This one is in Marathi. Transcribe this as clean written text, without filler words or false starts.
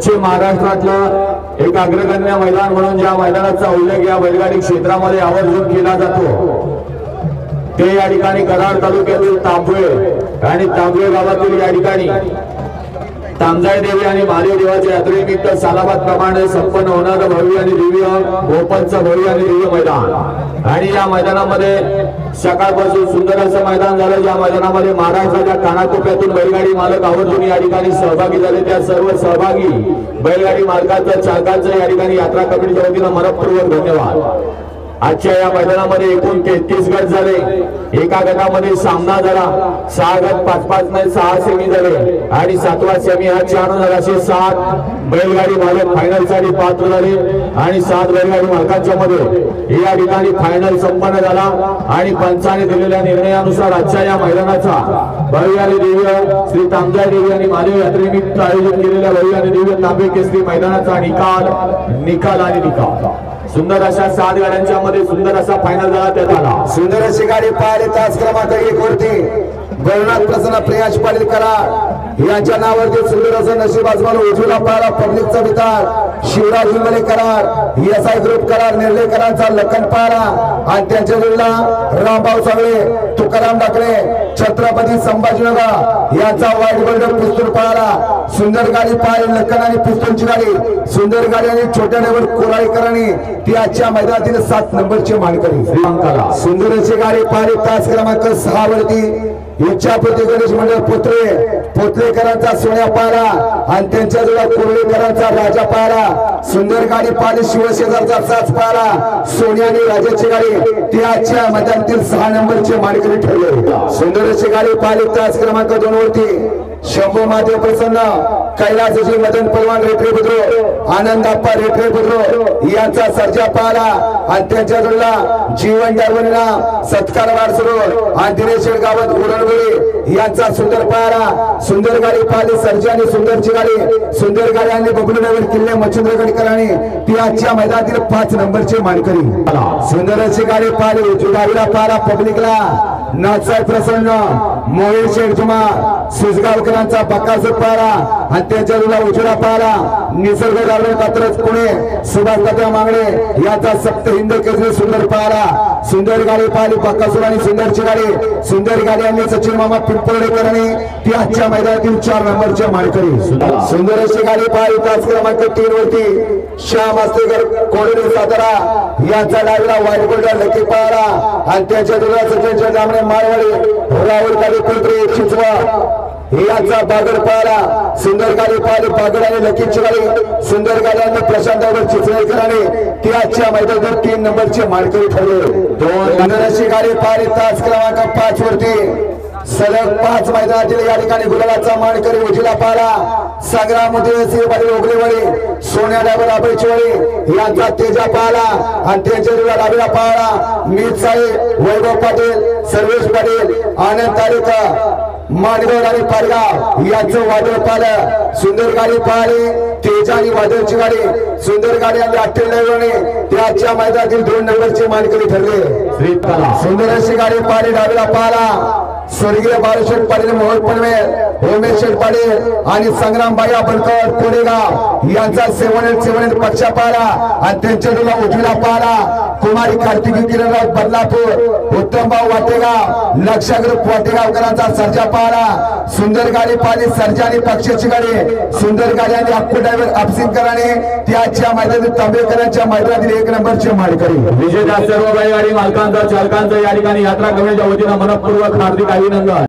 महाराष्ट्रातलं एक अग्रगण्य मैदान म्हणून ज्या मैदानाचा उल्लेख या बैलगाडी क्षेत्रामध्ये आवर्जून केला जातो ते या ठिकाणी कराड तालुक्यातील तांबवे आणि तांबवे गावातील या ठिकाणी तांजाई देवी आणि महादेव देवाच्या यात्रेनिमित्त सालाबाद प्रमाणे संपन्न होणारं भव्य आणि दिव्य गोपनचं भव्य आणि दिव्य मैदान। आणि या मैदानामध्ये सकाळपासून सुंदर असं मैदान झालं, ज्या मैदानामध्ये महाराष्ट्राच्या कानाकोपऱ्यातून बैलगाडी मालक आवर्जून या ठिकाणी सहभागी झाले। त्या सर्व सहभागी बैलगाडी मालकांचं चालकांचं या ठिकाणी यात्रा कमिटीच्या वतीनं मनपूर्वक धन्यवाद। आजच्या या मैदानामध्ये एकूण 33 गट झाले। एका गटामध्ये सामना झाला, 6 गट 5-5 नाही 6 सेमी झाले आणि 7वा सेमी हा 4 झाला। असे 7 बैलगाडी मालक फायनल साठी पात्र झाले आणि 7 बैलगाडी मालकांच्या मध्ये या ठिकाणी फायनल संपन्न झाला आणि पंचाने दिलेल्या निर्णयानुसार आजच्या या मैदानाचा भव्य आणि दिव्य श्री तांजाई देवी आणि महादेव यात्रेनिमित्त आयोजित केलेल्या भव्य आणि दिव्य तांबे केसरी मैदानाचा निकाल आणि निकाल सुंदर अशा 7 गाड्यांच्या मध्ये सुंदर असा फायनल झाला। त्यात आला सुंदर अशी गाडी पाहिली तास क्रमांक 1 वरती गरुणात प्रसन्न प्रियाज पाटील कराड यांच्या नावावरती सुंदर असं नशीब आजमाल उजवीला पारा पब्लिकचा वितार शिवराज इंगळे कराड एसआय ग्रुप कराड निर्लेकरांचा लखन पारा आणि त्यांच्या जोडीला रामभाऊ सागळे तुकाराम डाकळे छत्रपती संभाजीनगर यांचा वाईट गोल्ड पिस्तूल पारा सुंदर गाडी पाहिली लखन आणि पिस्तूलची गाडी सुंदर गाडी आणि छोट्या ड्रायव्हर कोराळीकरांनी ती आजच्या मैदानातील 7 नंबरची मानकरी श्रीमंतला सुंदर अशी गाडी पाहिली तास क्रमांक 6 वरती इच्छापती गणेश मंडळ पोतलेकरांचा सोन्या पारा आणि त्यांच्या जोडा कोरळेकरांचा राजा पारा सुंदर गाडी पाहिली शिवशेजारचा 7 पारा सोन्या आणि राजाची गाडी ती आजच्या मैदानातील 6 नंबरची मानकरी ठरली। सुंदर अशी गाडी पाहिली तास क्रमांक 2 वरती शंभू महादेव प्रसन्न कैलासजी मदन पलवान रेठरे बुद्रो आनंदाप्पा रेठरे बुद्रो यांचा सर्जा पाला आणि त्यांच्या जोडला जीवन डारवणीला सत्कार वारसरो आणि दिनेश गावात उरणगुळे यांचा सुंदर पारा सुंदर गाडी पाहिली सर्जा आणि सुंदरची गाडी सुंदर गाडी आणि बबलूनगर किल्ले मच्छिंद्रगडकरांनी ती आजच्या मैदानातील 5 नंबरची मानकरी सुंदर अशी गाडी पाहिली जुगावीला पारा पब्लिकला नाथसाहेब प्रसन्न मोहित शेख जुमा सुसगावकरांचा बक्कासूर पारा आणि त्यांच्या जोडला उजळा पारा निसर्ग गार्डन कात्रज पुणे सुभाष दादा मांगडे याचा सप्त हिंद केसरी सुंदर पारा सुंदर गाडी पाहिली बक्कासूर आणि सुंदरची गाडी सुंदर गाडी आणि सचिन मामा पिंपळेकरांनी ती आजच्या मैदानातील 4 नंबरच्या मानकरी सुंदर अशी गाडी पाहिली तास क्रमांक 3 वरती श्याम आस्तेकर कोडे सातारा यांचा डावीला वाईट गोल्ड लकी पारा आणि त्यांच्या जोडला सचिन जामणे माळवाडी राहुल गाडी कुलत्री चिचवा यांचा बागड पारा सुंदर गाडी पाहिली बागड आणि लकीची गाडी सुंदर गाड्यांनी प्रशांत चिचरेकरांनी ती आजच्या मैदानात 3 नंबरची मानकरी ठरली। 2 नंबरची गाडी पाहिली तास क्रमांक 5 वरती सलग 5 मैदानातील या ठिकाणी गुलाबाचा मानकरी उजवीला पारा संग्राम पाटील ओगलेवाडी सोन्या ड्रायव्हर आबळचीवाडी यांचा तेजा पाला आणि त्यांच्या डावीला पारा मीत साहेब वैभव पाटील सर्वेश पाटील आनंद तालुका मानगड आणि पारगाव यांचं वादळ पाहिलं सुंदर गाडी पाहिली तेजा आणि वादळची गाडी सुंदर गाडी आणि अठ्ठल ड्रायव्हरने त्याच्या मैदानातील 2 नंबरची मानकरी ठरले। सुंदर अशी गाडी पाहिली डावीला पाहिला स्वर्गीय बाळशेठ पाटील मोहन पनवेल उमेश शेठ पाटील आणि संग्रामबाई बनकर कोडेगाव यांचा 7 पक्षा पारा आणि त्यांच्या जोडला उजवीला पारा कुमारी कार्तिकी किरणराव बदलापूर उत्तमभाऊ वाटेगाव लक्षा ग्रुप वाटेगावकरांचा सर्जा पारा सुंदर गाडी पाहिली सर्जा आणि पक्षाची गाडी सुंदर गाडी आणि अप्पू ड्रायव्हर अपसिंगकरांनी ती आजच्या मैदानात तांबेकरांच्या मैदानातील 1 नंबरची मानकरी विजेत्या सर्व बैलगाडी मालकांचा चालकांचा या ठिकाणी यात्रा कमिटीच्या वतीनं मनपूर्वक हार्दिक अभिनंदन।